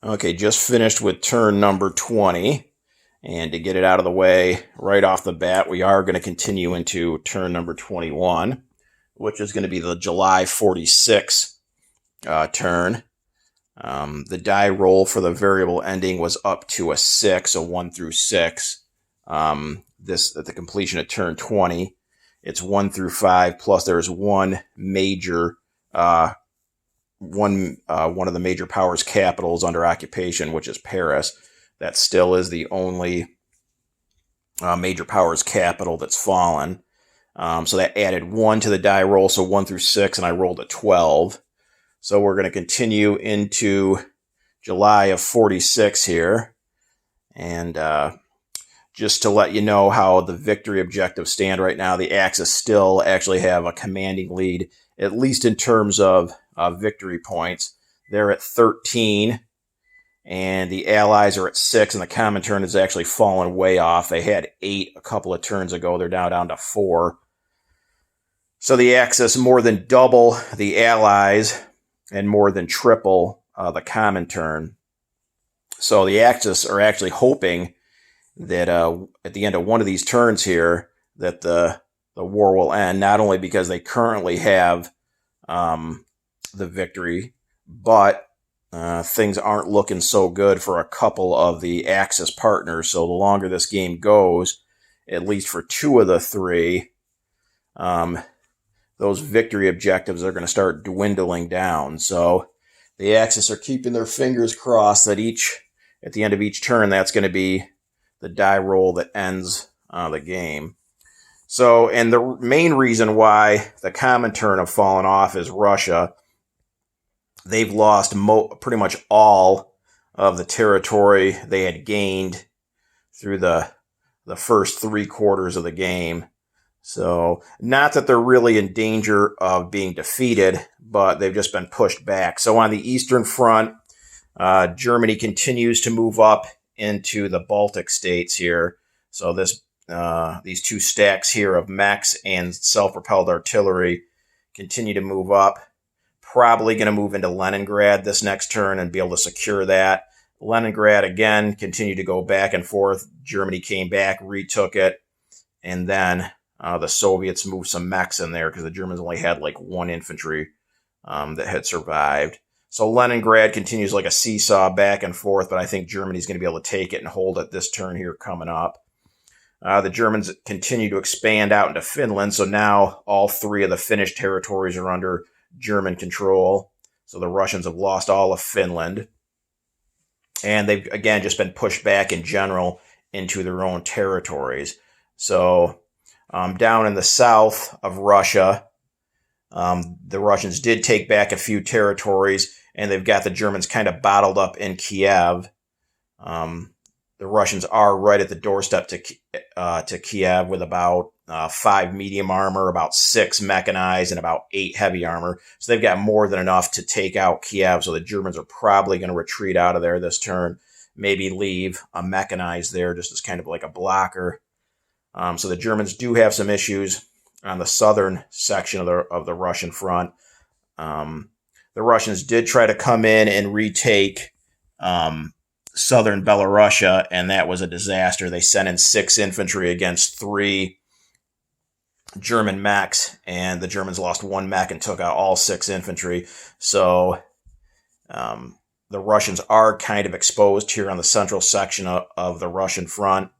Okay, just finished with turn number 20. And to get it out of the way right off the bat, we are going to continue into turn number 21, which is going to be the July 46 turn. The die roll for the variable ending was up to a 6, a 1 through 6. This at the completion of turn 20. It's 1 through 5, plus there's one major one of the major powers' capitals under occupation, which is Paris. That still is the only major powers' capital that's fallen. So that added 1 to the die roll, so 1 through 6, and I rolled a 12. So we're going to continue into July of 46 here. And just to let you know how the victory objectives stand right now, the Axis still actually have a commanding lead, at least in terms of victory points. They're at 13, and the Allies are at 6, and the Comintern has actually fallen way off. They had 8 a couple of turns ago. They're now down to 4. So the Axis more than double the Allies and more than triple the Comintern. So the Axis are actually hoping that at the end of one of these turns here that the war will end, not only because they currently have the victory, but things aren't looking so good for a couple of the Axis partners. So the longer this game goes, at least for 2 of the 3, those victory objectives are going to start dwindling down. So the Axis are keeping their fingers crossed that at the end of each turn, that's going to be the die roll that ends the game. So, and the main reason why the Comintern have fallen off is Russia. They've lost pretty much all of the territory they had gained through the first 3 quarters of the game. So, not that they're really in danger of being defeated, but they've just been pushed back. So on the Eastern Front, Germany continues to move up into the Baltic states here. So these 2 stacks here of mechs and self-propelled artillery continue to move up. Probably going to move into Leningrad this next turn and be able to secure that. Leningrad, again, continued to go back and forth. Germany came back, retook it, and then the Soviets moved some mechs in there because the Germans only had like 1 infantry that had survived. So Leningrad continues like a seesaw back and forth, but I think Germany's going to be able to take it and hold it this turn here coming up. The Germans continue to expand out into Finland, so now all 3 of the Finnish territories are under German control. So the Russians have lost all of Finland. And they've, again, just been pushed back in general into their own territories. So down in the south of Russia, the Russians did take back a few territories, and they've got the Germans kind of bottled up in Kiev. The Russians are right at the doorstep to Kiev with about 5 medium armor, about 6 mechanized, and about 8 heavy armor. So they've got more than enough to take out Kiev. So the Germans are probably going to retreat out of there this turn, maybe leave a mechanized there just as kind of like a blocker. So the Germans do have some issues on the southern section of the Russian front. The Russians did try to come in and retake southern Belarusia, and that was a disaster. They sent in 6 infantry against 3 German mechs, and the Germans lost 1 mech and took out all 6 infantry. So the Russians are kind of exposed here on the central section of the Russian front.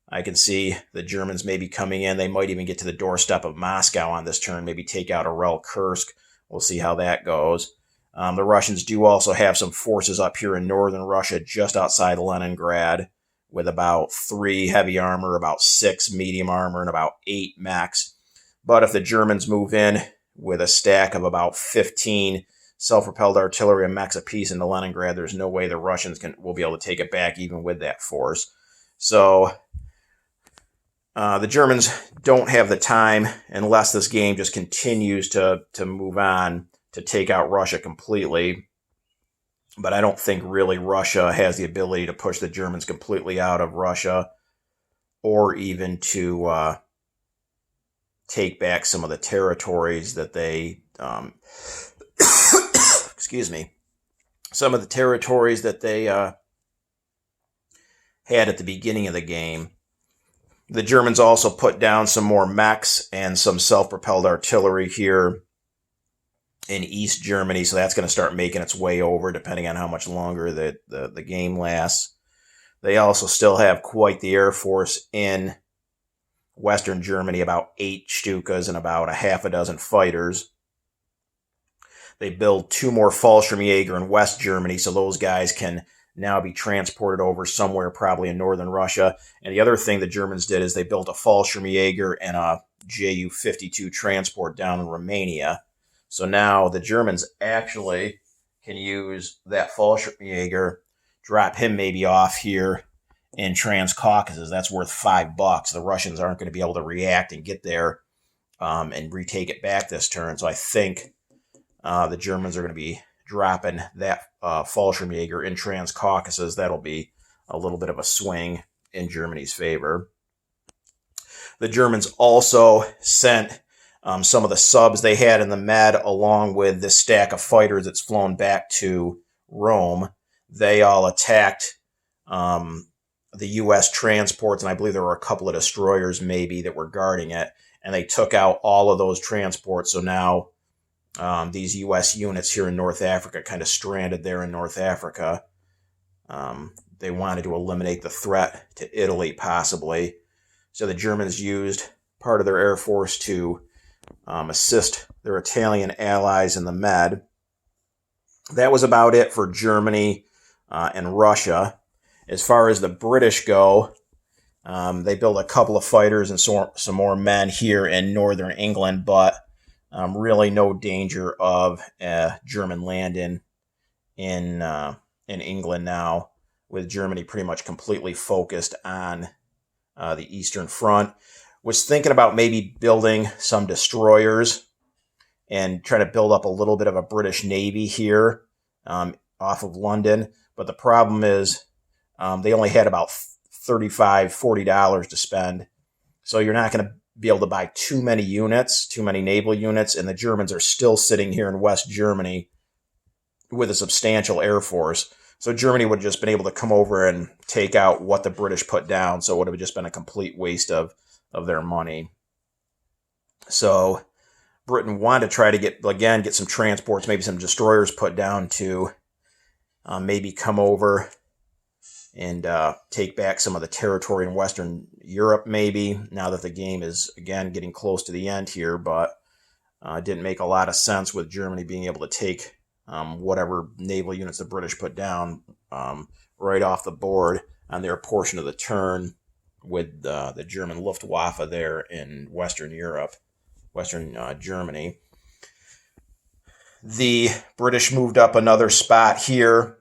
I can see the Germans maybe coming in. They might even get to the doorstep of Moscow on this turn, maybe take out Orel Kursk. We'll see how that goes. The Russians do also have some forces up here in northern Russia, just outside Leningrad, with about 3 heavy armor, about 6 medium armor, and about 8 mechs. But if the Germans move in with a stack of about 15 self-propelled artillery and mechs apiece into Leningrad, there's no way the Russians will be able to take it back even with that force. So the Germans don't have the time, unless this game just continues to move on, to take out Russia completely. But I don't think really Russia has the ability to push the Germans completely out of Russia, or even to take back some of the territories that they excuse me, some of the territories that they had at the beginning of the game. The Germans also put down some more mechs and some self-propelled artillery here in East Germany, so that's going to start making its way over depending on how much longer the game lasts. They also still have quite the Air Force in Western Germany, about 8 Stukas and about a half a dozen fighters. They build 2 more Fallschirmjäger in West Germany, so those guys can now be transported over somewhere probably in northern Russia. And the other thing the Germans did is they built a Fallschirmjäger and a Ju-52 transport down in Romania. So now the Germans actually can use that Fallschirmjäger, drop him maybe off here in Transcaucasus. That's worth $5. The Russians aren't going to be able to react and get there and retake it back this turn. So I think the Germans are going to be dropping that Fallschirmjäger in Transcaucasus. That'll be a little bit of a swing in Germany's favor. The Germans also sent some of the subs they had in the Med along with this stack of fighters that's flown back to Rome. They all attacked the U.S. transports, and I believe there were a couple of destroyers maybe that were guarding it, and they took out all of those transports. So now these U.S. units here in North Africa kind of stranded there in North Africa. They wanted to eliminate the threat to Italy possibly. So the Germans used part of their air force to assist their Italian allies in the Med. That was about it for Germany and Russia. As far as the British go, they built a couple of fighters and some more men here in northern England, but really no danger of German landing in England now, with Germany pretty much completely focused on the Eastern Front. Was thinking about maybe building some destroyers and trying to build up a little bit of a British Navy here off of London. But the problem is they only had about $35, $40 to spend. So you're not going to be able to buy too many units, too many naval units, and the Germans are still sitting here in West Germany with a substantial air force. So Germany would have just been able to come over and take out what the British put down, so it would have just been a complete waste of their money. So Britain wanted to try to get some transports, maybe some destroyers put down to maybe come over and take back some of the territory in Western Europe maybe, now that the game is, again, getting close to the end here, but it didn't make a lot of sense with Germany being able to take whatever naval units the British put down right off the board on their portion of the turn with the German Luftwaffe there in Western Europe, Western Germany. The British moved up another spot here,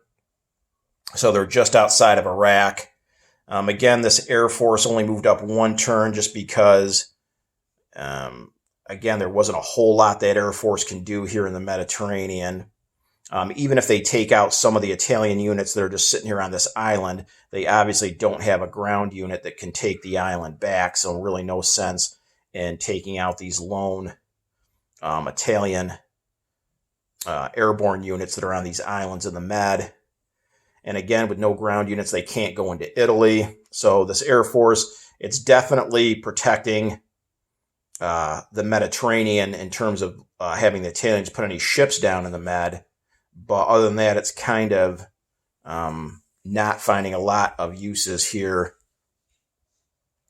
so they're just outside of Iraq. Again, this Air Force only moved up one turn just because, again, there wasn't a whole lot that Air Force can do here in the Mediterranean. Even if they take out some of the Italian units that are just sitting here on this island, they obviously don't have a ground unit that can take the island back, so really no sense in taking out these lone Italian airborne units that are on these islands in the Med. And again, with no ground units, they can't go into Italy. So this Air Force, it's definitely protecting the Mediterranean in terms of having the Italians put any ships down in the Med. But other than that, it's kind of not finding a lot of uses here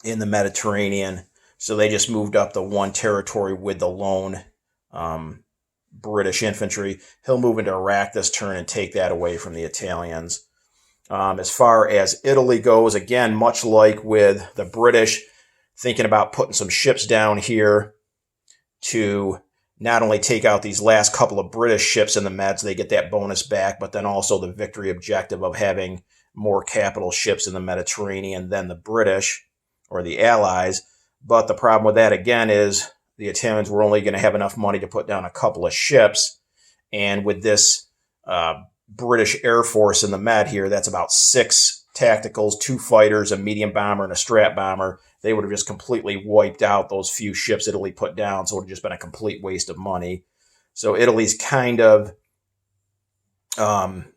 in the Mediterranean. So they just moved up the one territory with the lone British infantry. He'll move into Iraq this turn and take that away from the Italians. As far as Italy goes, again, much like with the British, thinking about putting some ships down here to not only take out these last couple of British ships in the Med so they get that bonus back, but then also the victory objective of having more capital ships in the Mediterranean than the British or the Allies. But the problem with that, again, is the Italians were only going to have enough money to put down a couple of ships. And with this British Air Force in the Med here, that's about 6 tacticals, 2 fighters, a medium bomber, and a strat bomber. They would have just completely wiped out those few ships Italy put down, so it would have just been a complete waste of money. So Italy's kind of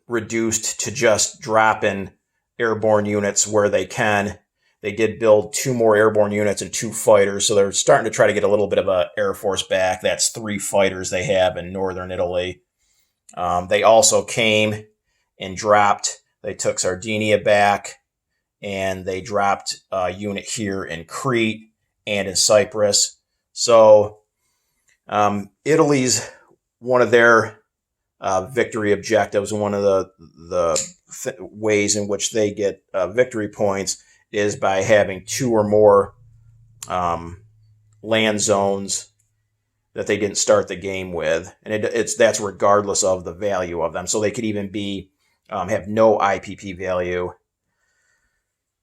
reduced to just dropping airborne units where they can. They did build 2 more airborne units and 2 fighters, so they're starting to try to get a little bit of a Air Force back. That's 3 fighters they have in northern Italy. They also came and dropped. They took Sardinia back, and they dropped a unit here in Crete and in Cyprus. So Italy's one of their victory objectives, one of the ways in which they get victory points is by having 2 or more land zones that they didn't start the game with, and that's regardless of the value of them. So they could even be have no IPP value.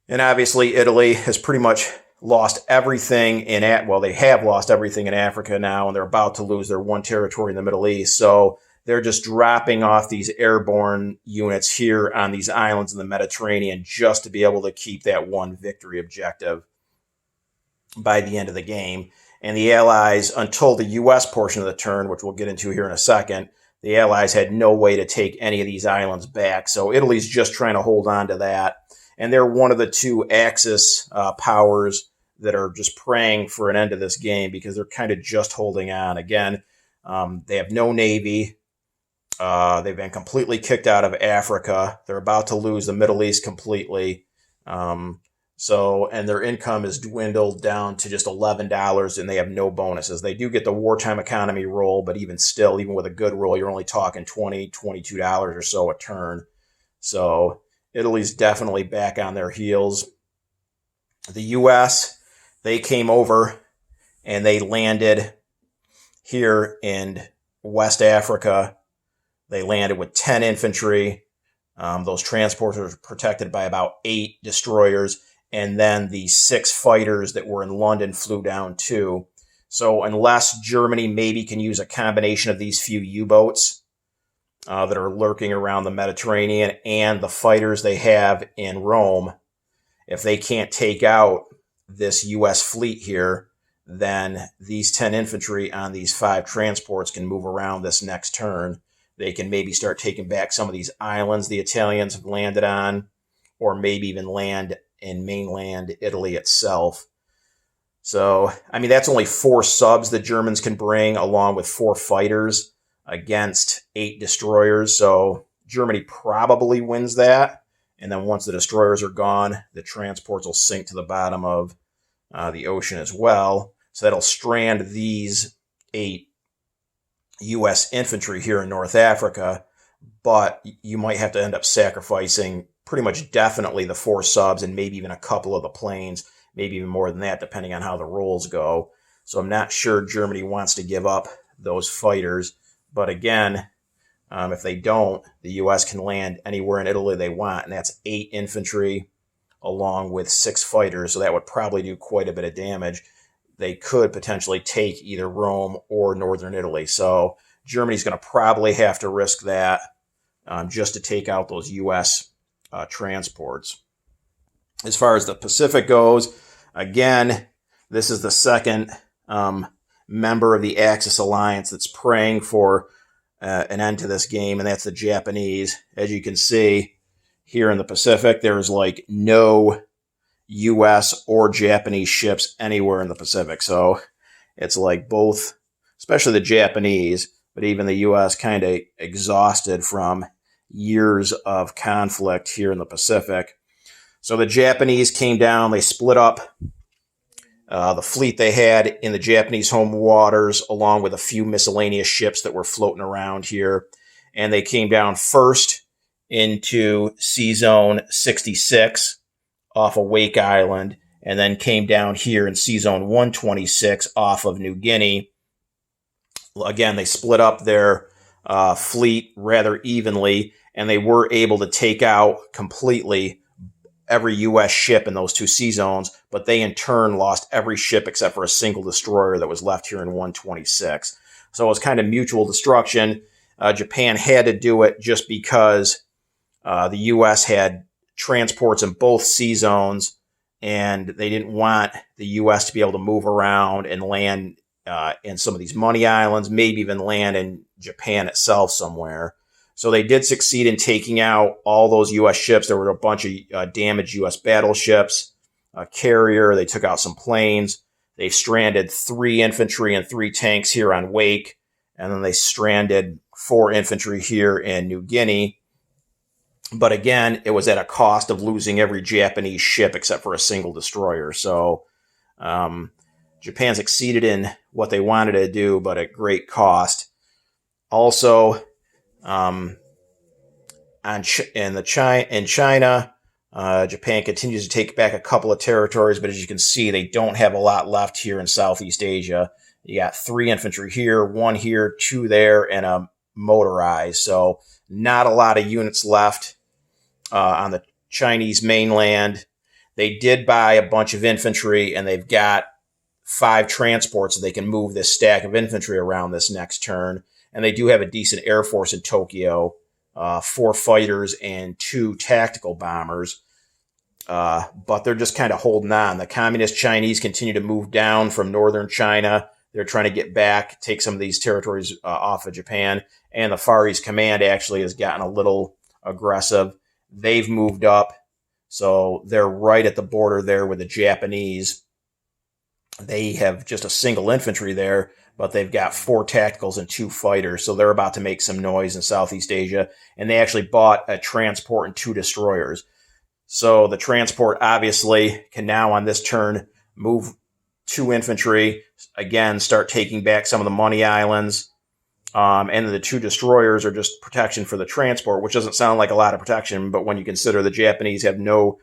And obviously, Italy has pretty much lost everything they have lost everything in Africa now, and they're about to lose their 1 territory in the Middle East. So they're just dropping off these airborne units here on these islands in the Mediterranean just to be able to keep that 1 victory objective by the end of the game. And the Allies, until the U.S. portion of the turn, which we'll get into here in a second, the Allies had no way to take any of these islands back. So Italy's just trying to hold on to that. And they're one of the 2 Axis powers that are just praying for an end to this game because they're kind of just holding on. Again, they have no navy. They've been completely kicked out of Africa. They're about to lose the Middle East completely. And their income is dwindled down to just $11, and they have no bonuses. They do get the wartime economy roll, but even still, even with a good roll, you're only talking $20, $22 or so a turn. So Italy's definitely back on their heels. The U.S., they came over and they landed here in West Africa. They landed with 10 infantry. Those transports are protected by about 8 destroyers. And then the 6 fighters that were in London flew down too. So unless Germany maybe can use a combination of these few U-boats that are lurking around the Mediterranean and the fighters they have in Rome, if they can't take out this U.S. fleet here, then these 10 infantry on these 5 transports can move around this next turn. They can maybe start taking back some of these islands the Italians have landed on, or maybe even land in mainland Italy itself. So, I mean, that's only 4 subs the Germans can bring, along with 4 fighters against 8 destroyers. So Germany probably wins that. And then once the destroyers are gone, the transports will sink to the bottom of the ocean as well. So that'll strand these 8 U.S. infantry here in North Africa, but you might have to end up sacrificing pretty much definitely the 4 subs and maybe even a couple of the planes, maybe even more than that, depending on how the rolls go. So I'm not sure Germany wants to give up those fighters. But again, if they don't, the U.S. can land anywhere in Italy they want, and that's 8 infantry along with 6 fighters. So that would probably do quite a bit of damage. They could potentially take either Rome or northern Italy. So Germany's going to probably have to risk that just to take out those U.S. Transports. As far as the Pacific goes, again, this is the second member of the Axis alliance that's praying for an end to this game, and that's the Japanese. As you can see here in the Pacific, there's like no U.S. or Japanese ships anywhere in the Pacific. So it's like both, especially the Japanese, but even the U.S. kind of exhausted from years of conflict here in the Pacific. So the Japanese came down, they split up the fleet they had in the Japanese home waters, along with a few miscellaneous ships that were floating around here. And they came down first into Sea Zone 66 off of Wake Island, and then came down here in Sea Zone 126 off of New Guinea. Again, they split up their fleet rather evenly, and they were able to take out completely every U.S. ship in those 2 sea zones, but they in turn lost every ship except for a single destroyer that was left here in 126. So it was kind of mutual destruction. Japan had to do it just because the U.S. had transports in both sea zones, and they didn't want the U.S. to be able to move around and land in some of these money islands, maybe even land in Japan itself somewhere. So they did succeed in taking out all those U.S. ships. There were a bunch of damaged U.S. battleships, a carrier. They took out some planes. They stranded 3 infantry and 3 tanks here on Wake. And then they stranded 4 infantry here in New Guinea. But again, it was at a cost of losing every Japanese ship except for a single destroyer. So Japan succeeded in what they wanted to do, but at great cost. Also, in China, Japan continues to take back a couple of territories, but as you can see, they don't have a lot left here in Southeast Asia. You got 3 infantry here, 1 here, 2 there, and a motorized. So not a lot of units left on the Chinese mainland. They did buy a bunch of infantry, and they've got 5 transports so they can move this stack of infantry around this next turn. And they do have a decent air force in Tokyo, 4 fighters and 2 tactical bombers. But they're just kind of holding on. The communist Chinese continue to move down from northern China. They're trying to get back, take some of these territories off of Japan. And the Far East Command actually has gotten a little aggressive. They've moved up. So they're right at the border there with the Japanese. They have just a single infantry there, but they've got 4 tacticals and 2 fighters. So they're about to make some noise in Southeast Asia. And they actually bought a transport and 2 destroyers. So the transport obviously can now on this turn move 2 infantry, again, start taking back some of the money islands. And the 2 destroyers are just protection for the transport, which doesn't sound like a lot of protection, but when you consider the Japanese have no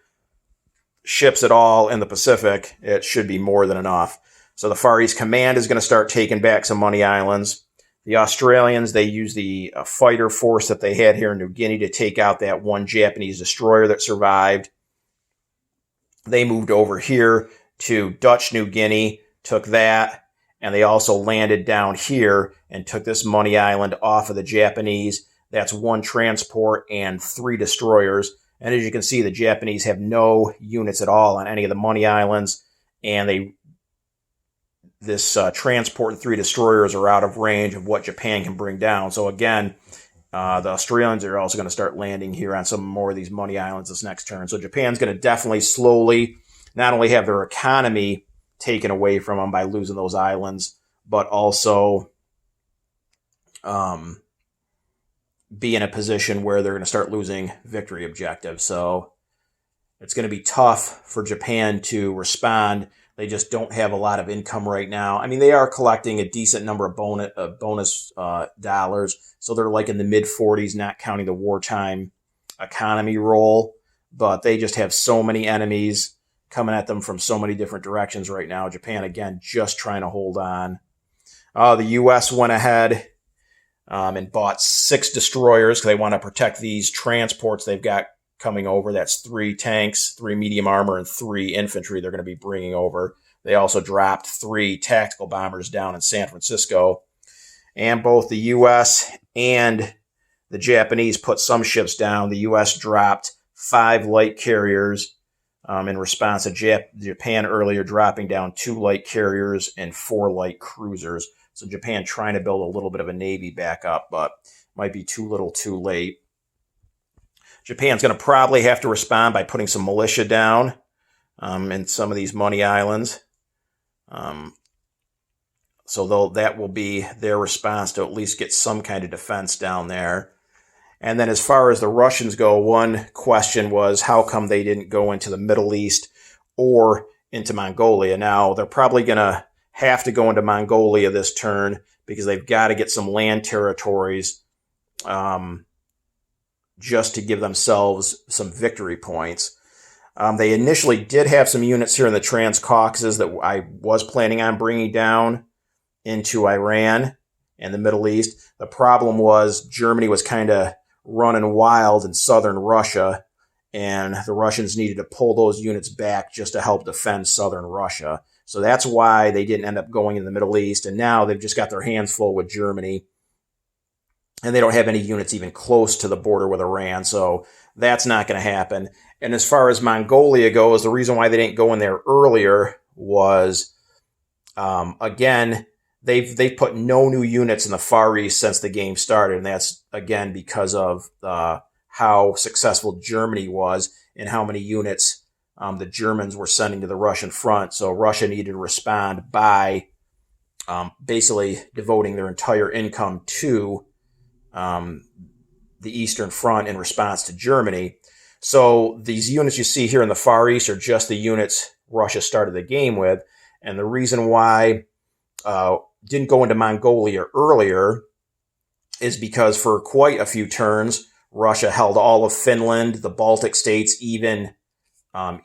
ships at all in the Pacific, it should be more than enough. So the Far East Command is going to start taking back some money islands. The Australians, they use the fighter force that they had here in New Guinea to take out that 1 Japanese destroyer that survived. They moved over here to Dutch New Guinea, took that, and they also landed down here and took this money island off of the Japanese. That's 1 transport and 3 destroyers. And as you can see, the Japanese have no units at all on any of the money islands, and this transport and 3 destroyers are out of range of what Japan can bring down. So again, the Australians are also going to start landing here on some more of these money islands this next turn. So Japan's going to definitely slowly not only have their economy taken away from them by losing those islands, but also be in a position where they're going to start losing victory objectives. So it's going to be tough for Japan to respond. They just don't have a lot of income right now. I mean, they are collecting a decent number of bonus dollars. So they're like in the mid-40s, not counting the wartime economy roll. But they just have so many enemies coming at them from so many different directions right now. Japan, again, just trying to hold on. The U.S. went ahead and bought 6 destroyers because they want to protect these transports they've got coming over. That's 3 tanks, 3 medium armor, and 3 infantry they're going to be bringing over. They also dropped 3 tactical bombers down in San Francisco. And both the U.S. and the Japanese put some ships down. The U.S. dropped 5 light carriers in response to Japan earlier dropping down 2 light carriers and 4 light cruisers. So Japan trying to build a little bit of a navy back up, but might be too little too late. Japan's going to probably have to respond by putting some militia down in some of these money islands. So that will be their response to at least get some kind of defense down there. And then as far as the Russians go, one question was how come they didn't go into the Middle East or into Mongolia? Now, they're probably going to have to go into Mongolia this turn because they've got to get some land territories just to give themselves some victory points. They initially did have some units here in the Transcaucasus that I was planning on bringing down into Iran and the Middle East. The problem was Germany was kind of running wild in southern Russia, and the Russians needed to pull those units back just to help defend southern Russia. So that's why they didn't end up going in the Middle East, and now they've just got their hands full with Germany, and they don't have any units even close to the border with Iran, so that's not going to happen. And as far as Mongolia goes, the reason why they didn't go in there earlier was, again, they've put no new units in the Far East since the game started, and that's again because of how successful Germany was and how many units the Germans were sending to the Russian front. So Russia needed to respond by basically devoting their entire income to the Eastern Front in response to Germany. So these units you see here in the Far East are just the units Russia started the game with. And the reason why didn't go into Mongolia earlier is because for quite a few turns, Russia held all of Finland, the Baltic states, even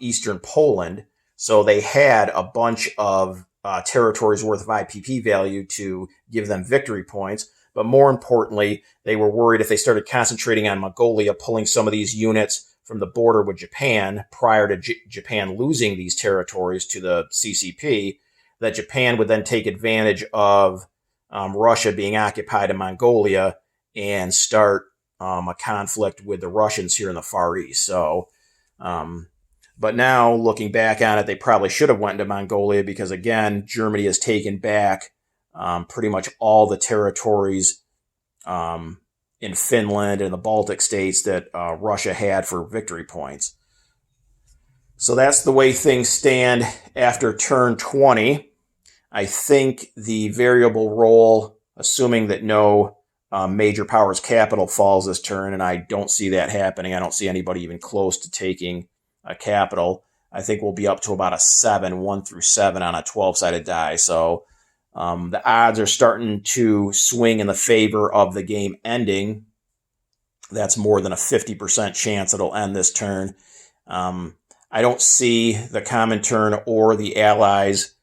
Eastern Poland. So they had a bunch of territories worth of IPP value to give them victory points. But more importantly, they were worried if they started concentrating on Mongolia, pulling some of these units from the border with Japan prior to Japan losing these territories to the CCP, that Japan would then take advantage of Russia being occupied in Mongolia and start a conflict with the Russians here in the Far East. So, but now looking back on it, they probably should have went into Mongolia because, again, Germany has taken back pretty much all the territories in Finland and the Baltic states that Russia had for victory points. So that's the way things stand after turn 20. I think the variable role, assuming that no major power's capital falls this turn, and I don't see that happening. I don't see anybody even close to taking a capital. I think we'll be up to about a 7, 1 through 7 on a 12-sided die. So the odds are starting to swing in the favor of the game ending. That's more than a 50% chance it'll end this turn. I don't see the Comintern or the Allies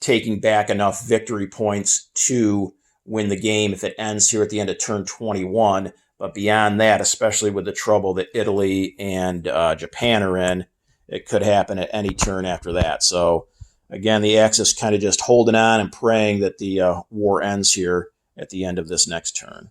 taking back enough victory points to win the game if it ends here at the end of turn 21. But beyond that, especially with the trouble that Italy and Japan are in, it could happen at any turn after that. So again, the Axis kind of just holding on and praying that the war ends here at the end of this next turn.